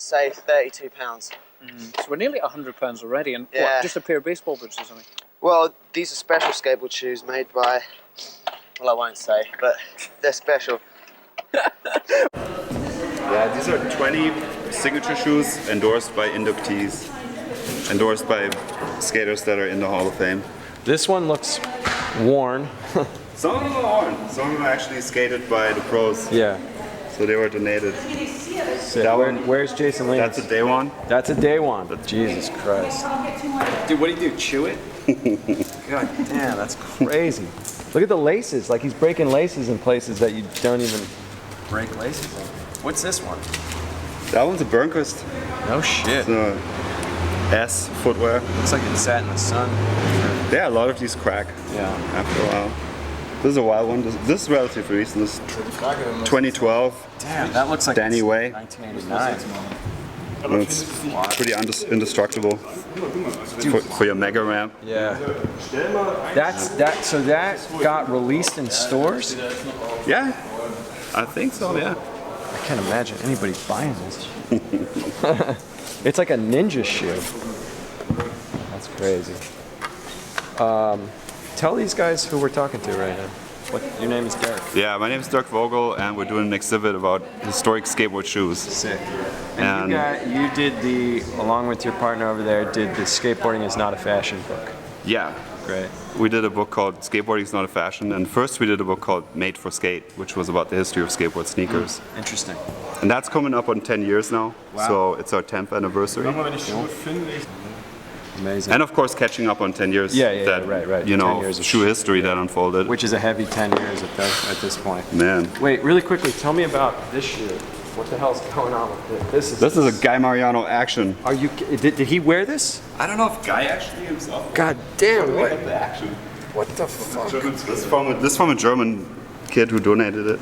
say 32 pounds. So we're nearly £100 already, and Yeah. what, just a pair of baseball boots or something? Well, these are special skateboard shoes made by, well, I won't say, but they're special. Yeah, these are 20 signature shoes endorsed by inductees, endorsed by skaters that are in the Hall of Fame. This one looks worn. Some of them are worn. Some of them are actually skated by the pros. Yeah. So they were donated. Where's Jason Lee? That's a Daewon. That's a Daewon. Jesus Christ. Dude, what do you do? Chew it? God damn, that's crazy. Look at the laces. Like he's breaking laces in places that you don't even break laces in. What's this one? That one's a Burnquist. No shit. It's a S footwear. Looks like it sat in the sun. Yeah, a lot of these crack after a while. This is a wild one. This is relatively recent. This is 2012. Damn, that looks like Danny Way. 1989. It's pretty indestructible for your mega ramp. Yeah. So that got released in stores? Yeah, I think so, yeah. I can't imagine anybody buying this. It's like a ninja shoe. That's crazy. Tell these guys who we're talking to right now. Your name is Dirk. Yeah, my name is Dirk Vogel, and we're doing an exhibit about historic skateboard shoes. Sick. And you did along with your partner over there, did the Skateboarding is Not a Fashion book. Yeah. Great. We did a book called Skateboarding is Not a Fashion, and first we did a book called Made for Skate, which was about the history of skateboard sneakers. Interesting. And that's coming up on 10 years now, so it's our 10th anniversary. Amazing. And of course catching up on 10 years right. you know, 10 years of shoe history that unfolded. Which is a heavy 10 years at this point. Man. Wait, really quickly, tell me about this shoe. What the hell's going on with this? This is a Guy Mariano Axion. Are you? Did he wear this? I don't know if Guy actually himself. God damn! What the Axion? What the fuck? This is from a German kid who donated it.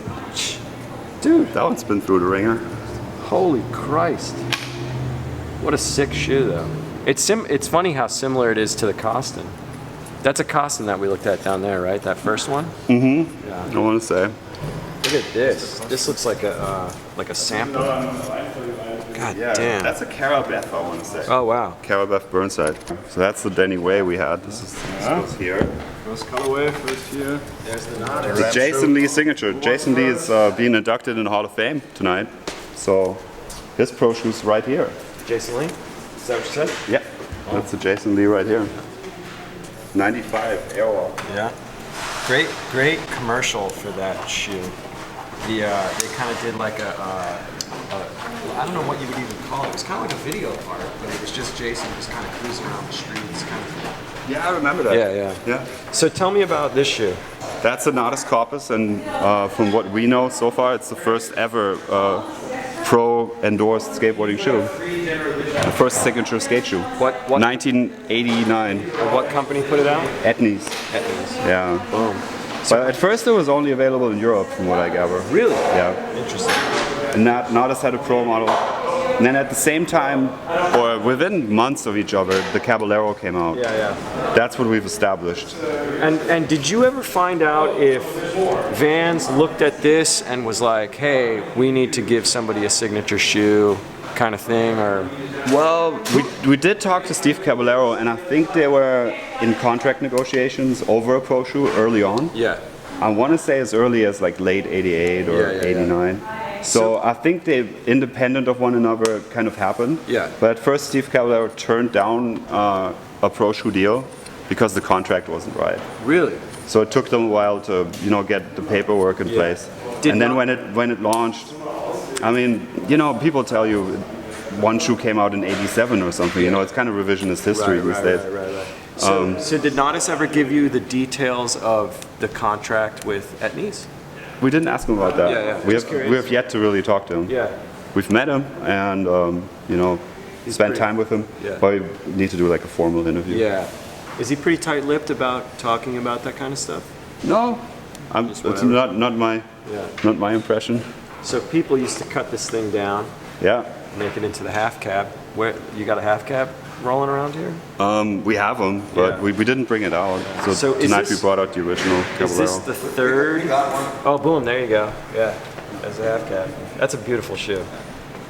Dude, that one's been through the ringer. Holy Christ! What a sick shoe, though. It's funny how similar it is to the Koston. That's a Koston that we looked at down there, right? That first one. Mm-hmm. Yeah. I want to say. Look at this. This looks like a sample. God damn. That's a Cara-Beth, I want to say. Oh wow. Cara-Beth Burnside. So that's the Danny Way we had. This goes here. First colorway, first here. There's the Natas. The Jason Lee signature. Jason Lee is being inducted in the Hall of Fame tonight. So his pro shoe's right here. Jason Lee? Is that what you said? Yeah. Oh. That's the Jason Lee right here. 95 Airwalk. Yeah. Great commercial for that shoe. They kind of did like I don't know what you would even call it. It was kind of like a video part, but it was just Jason just kind of cruising around the streets, kind of. Yeah, I remember that. Yeah. So tell me about this shoe. That's a Natas Kaupas, and from what we know so far, it's the first ever pro-endorsed skateboarding shoe. The first signature skate shoe. What? 1989. What company put it out? Etnies. Yeah. Boom. But at first it was only available in Europe, from what I gather. Really? Yeah. Interesting. And Natas had a pro model. And then at the same time, or within months of each other, the Caballero came out. Yeah. That's what we've established. And did you ever find out if Vans looked at this and was like, hey, we need to give somebody a signature shoe kind of thing, or? Well, we did talk to Steve Caballero, and I think they were in contract negotiations over a pro shoe early on. Yeah. I want to say as early as like late 88 or 89. So I think they, independent of one another, kind of happened. Yeah. But at first Steve Caballero turned down a pro shoe deal because the contract wasn't right. Really? So it took them a while to, get the paperwork in place. And then when it launched, I mean, people tell you one shoe came out in 87 or something. It's kind of revisionist history these days. Right. So did Natas ever give you the details of the contract with Etnies? We didn't ask him about that. Yeah. We have yet to really talk to him. Yeah. We've met him and spent time with him. Yeah. But we need to do like a formal interview. Yeah. Is he pretty tight-lipped about talking about that kind of stuff? No, it's not my impression. So people used to cut this thing down. Yeah. Make it into the half cab. Where you got a half cab rolling around here? We have them, but we didn't bring it out. So tonight we brought out the original Caballero. Is this the third? Oh, boom! There you go. Yeah, as a half cab. That's a beautiful shoe.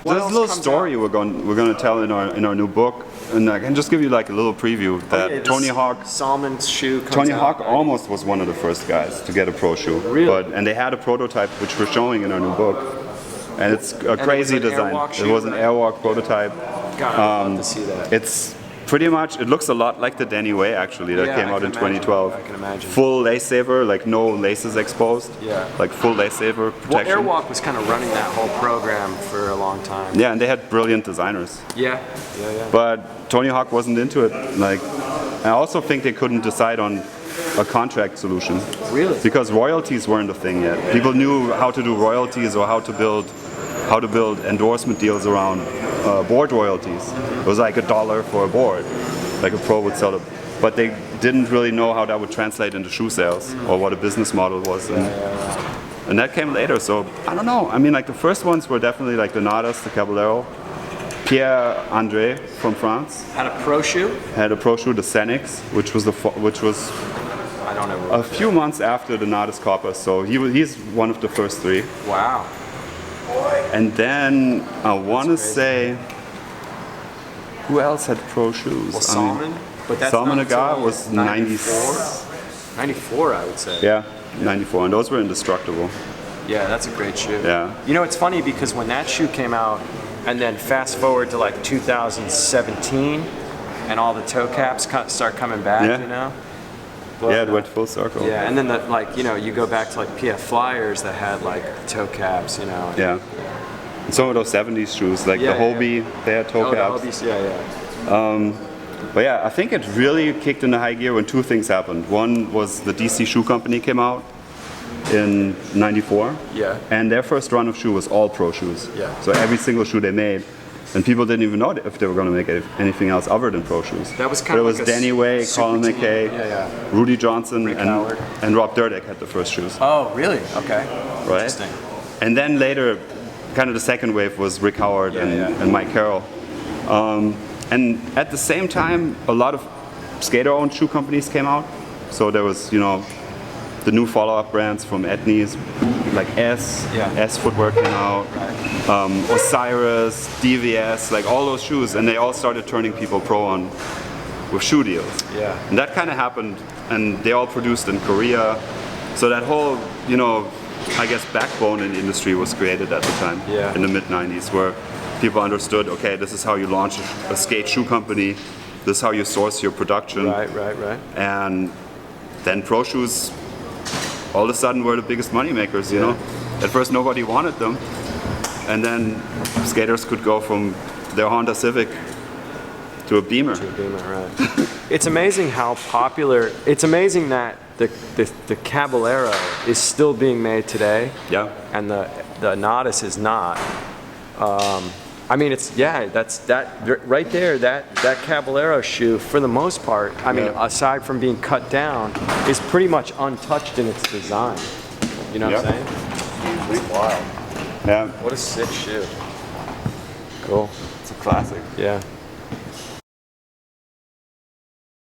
What There's a else little comes story out? we're gonna tell in our new book, and I can just give you like a little preview that Yeah, this Tony Hawk. Salman's shoe comes Tony out, Hawk right? almost was one of the first guys to get a pro shoe. Really? And they had a prototype which we're showing in our new book. And it's a crazy it was an design. Airwalk It shoe, was an right? Airwalk prototype. God, I'd love to see that. It's pretty much, it looks a lot like the Danny Way actually that Yeah, came I out can in imagine. 2012. I can imagine. Full lace saver, like no laces exposed. Yeah. Like full lace saver Well, protection. Airwalk was kind of running that whole program for a long time. Yeah, and they had brilliant designers. Yeah. But Tony Hawk wasn't into it. Like, I also think they couldn't decide on a contract solution. Really? Because royalties weren't a thing yet. People knew how to do royalties or how to build endorsement deals around board royalties. It was like $1 for a board, like a pro would sell it. But they didn't really know how that would translate into shoe sales or what a business model was. And that came later, so I don't know. I mean, like the first ones were definitely like the Natas, the Caballero. Pierre-André from France Had a pro shoe? had a pro shoe, the Senix, which was I don't know. a few months after the Natas Kaupas. So he's one of the first three. Wow. And then I want to say, who else had pro shoes? Well, Salman? But that's Salman not Agah until was 94? 94, I would say. Yeah, 94, and those were indestructible. Yeah, that's a great shoe. Yeah. You know, it's funny because when that shoe came out, and then fast forward to like 2017, and all the toe caps start coming back, Yeah. you know? Yeah, it went full circle. Yeah, and then you go back to like PF Flyers that had like toe caps, you know. Yeah. And some of those 70s shoes, like Yeah, the Hobie, they had toe Oh, the caps. Hobies, yeah. But yeah, I think it really kicked into high gear when two things happened. One was the DC Shoe Company came out in 94. Yeah. And their first run of shoe was all pro shoes. Yeah. So every single shoe they made. And people didn't even know if they were going to make anything else other than pro shoes. That was But kind it of was like a Danny Way, super Colin team. McKay, Yeah. Rudy Johnson, Howard. and Rob Dyrdek had the first shoes. Oh, really? Okay. Right? Interesting. And then later, kind of the second wave was Rick Howard and Mike Carroll. And at the same time, a lot of skater-owned shoe companies came out. So there was, the new follow-up brands from Etnies, like S Footwear came out, Osiris, DVS, like all those shoes, and they all started turning people pro on with shoe deals. Yeah. And that kind of happened, and they all produced in Korea. So that whole, I guess backbone in the industry was created at the time, Yeah. in the mid-90s, where people understood, okay, this is how you launch a skate shoe company, this is how you source your production. Right. And then pro shoes all of a sudden were the biggest money makers, you know. At first nobody wanted them, and then skaters could go from their Honda Civic to a Beamer. Right. It's amazing how popular. It's amazing that the Caballero is still being made today. Yeah. And the Natas is not. I mean, that's that right there. That Caballero shoe, for the most part, I mean, aside from being cut down, is pretty much untouched in its design. You know what I'm saying? It's wild. Yeah. What a sick shoe. Cool. It's a classic. Yeah.